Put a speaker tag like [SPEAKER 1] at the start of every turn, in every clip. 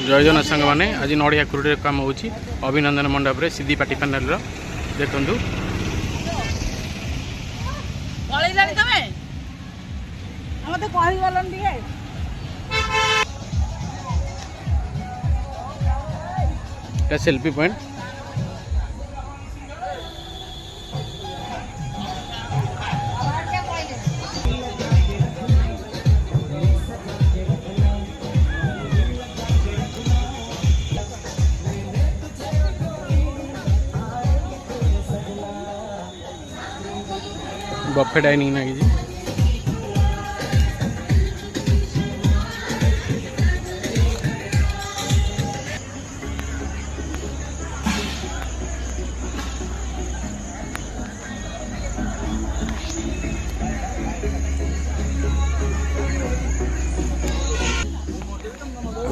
[SPEAKER 1] जय जगन्नाथ सांग मैंने आज नड़िया खुरुड़ी काम हो अभिनंदन मंडप रे सीधी पाटी पैनल देखु सेल्फी पॉइंट बफे डाइनिंग ना कि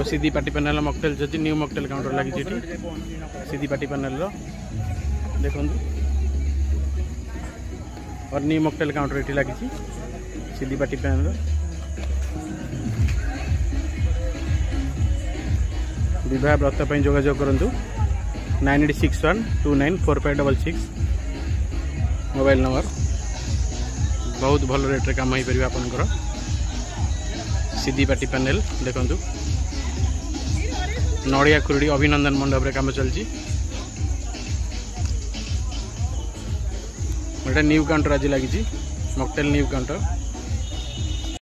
[SPEAKER 1] सीधी पाटी पैनल मॉकटेल जति न्यू मॉकटेल काउंटर लगी सीधी पाटी पैनल देखो और न्यू मॉकटेल काउंटर ये लगी सीधी पाटी पैनल विवाह व्रत पर जोगाजोग करूँ 9861294566 मोबाइल नंबर बहुत भल रेट काम हो पार आपंकर सीधी पाटी पैनल देखु नड़िया खुरुड़ी अभिनंदन मंडप रे काम चलती न्यू काउंटर आज लगी मॉकटेल न्यू काउंटर।